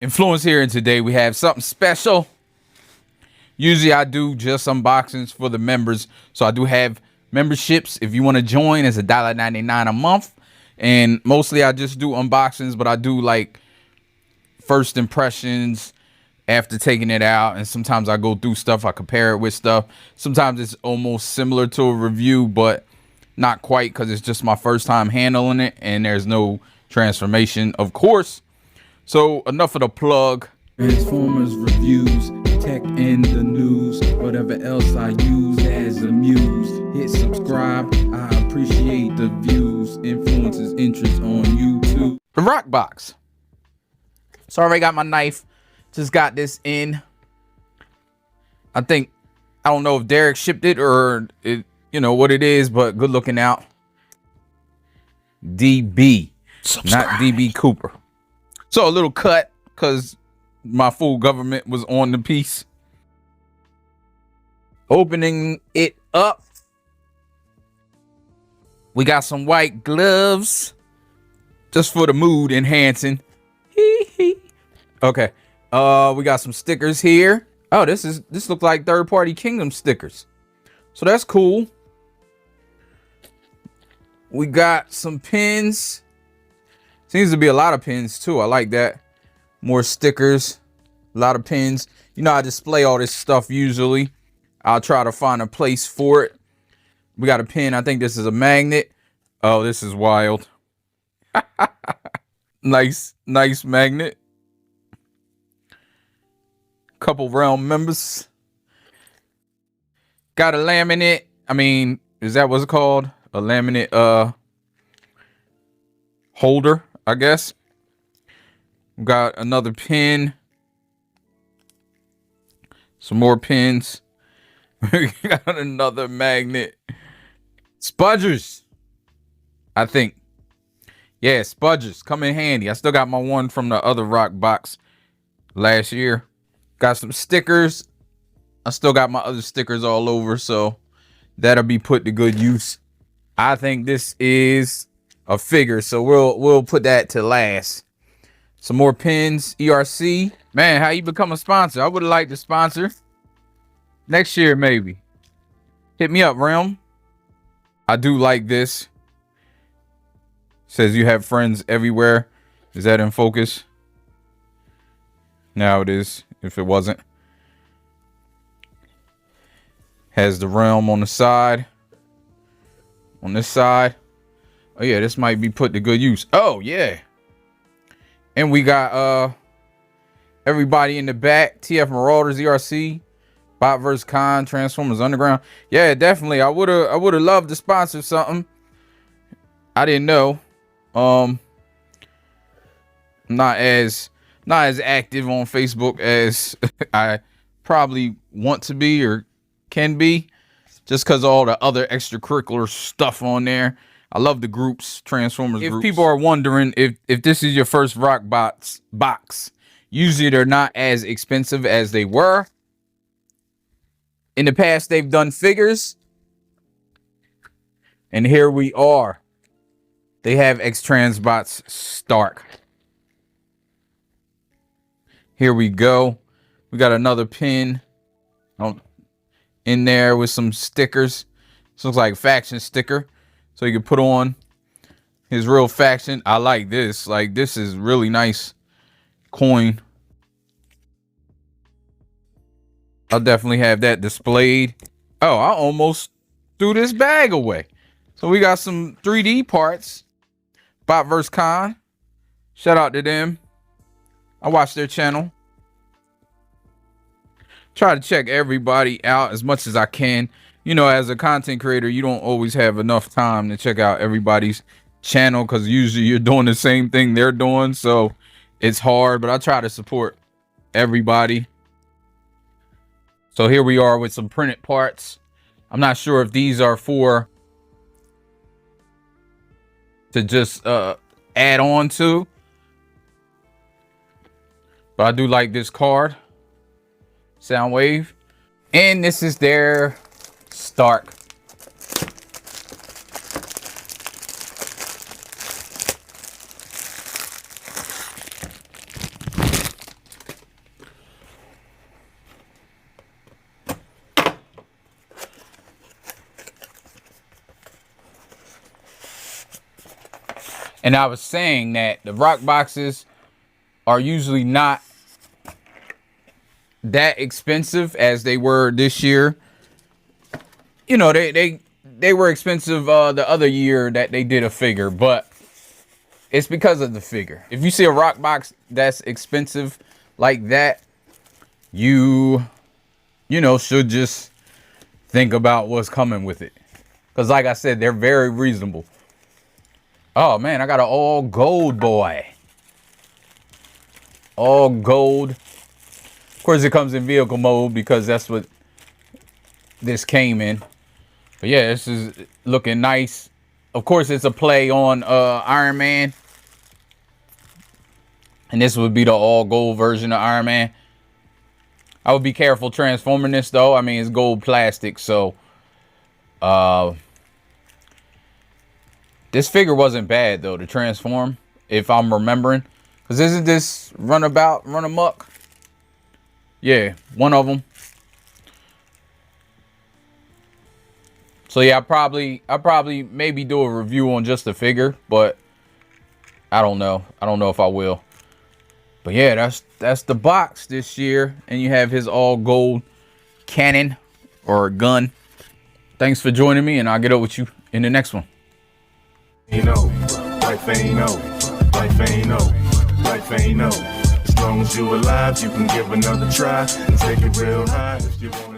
Influence here, and today we have something special. Usually I do just unboxings for the members, so I do have memberships. If you want to join, it's $1.99 a month, and mostly I just do unboxings, but I do like first impressions after taking it out, and sometimes I go through stuff, I compare it with stuff. Sometimes it's almost similar to a review, but not quite, because it's just my first time handling it and there's no transformation, of course. So enough of the plug. Transformers reviews, tech and the news, whatever else I use as a muse. Hit subscribe, I appreciate the views. Influences interest on YouTube. The ROC Box. So I already got my knife. Just got this in. I don't know if Derek shipped it or it, you know what it is, but good looking out. DB, subscribe. Not DB Cooper. So a little cut because my full government was on the piece. Opening it up. We got some white gloves just for the mood enhancing. Okay. We got some stickers here. Oh, this looks like third-party Kingdom stickers. So that's cool. We got some pins. Seems to be a lot of pins too. I like that. More stickers, a lot of pins. You know, I display all this stuff usually. I'll try to find a place for it. We got a pin. I think this is a magnet. Oh, this is wild. Nice magnet. Couple realm members. Got a laminate. I mean, is that what's it called? A laminate holder, I guess. We got another pin. Some more pins. We got another magnet. Spudgers, I think. Yeah, spudgers come in handy. I still got my one from the other ROC box last year. Got some stickers. I still got my other stickers all over, so that'll be put to good use. I think this is a figure, so we'll put that to last. Some more pins. ERC. Man, how you become a sponsor? I would have liked to sponsor next year, maybe. Hit me up, Realm. I do like this. Says you have friends everywhere. Is that in focus? Now it is, if it wasn't. Has the Realm on the side. On this side. Oh yeah, this might be put to good use. Oh yeah. And we got everybody in the back. TF Marauders, ERC, Bot vs. Con, Transformers Underground. Yeah, definitely. I would have loved to sponsor something. I didn't know. Not as active on Facebook as I probably want to be or can be, just because all the other extracurricular stuff on there. I love the groups, Transformers groups. If people are wondering if this is your first ROC box, usually they're not as expensive as they were. In the past, they've done figures. And here we are. They have X-Transbots Stark. Here we go. We got another pin in there with some stickers. This looks like a faction sticker. So you can put on his real faction. I like this. Like, this is really nice coin. I'll definitely have that displayed. Oh, I almost threw this bag away. So we got some 3D parts. Bot vs. Con. Shout out to them. I watch their channel. Try to check everybody out as much as I can. You know, as a content creator, you don't always have enough time to check out everybody's channel because usually you're doing the same thing they're doing. So it's hard, but I try to support everybody. So here we are with some printed parts. I'm not sure if these are for to just add on to, but I do like this card. Soundwave. And this is their Stark. And I was saying that the ROC boxes are usually not that expensive as they were this year. You know, they were expensive the other year that they did a figure, but it's because of the figure. If you see a ROC box that's expensive like that, you know, should just think about what's coming with it. Because like I said, they're very reasonable. Oh man, I got an all gold boy. All gold. Of course, it comes in vehicle mode because that's what this came in. But yeah, this is looking nice. Of course, it's a play on Iron Man. And this would be the all gold version of Iron Man. I would be careful transforming this though. I mean, it's gold plastic, so this figure wasn't bad though to transform, if I'm remembering. Because isn't this run amok? Yeah, one of them. So yeah, I'll probably maybe do a review on just the figure, but I don't know. I don't know if I will. But yeah, that's the box this year. And you have his all gold cannon or gun. Thanks for joining me, and I'll get up with you in the next one. You know, life ain't over, life ain't over, life ain't over. As long as you alive, you can give another try and take it real high if you want.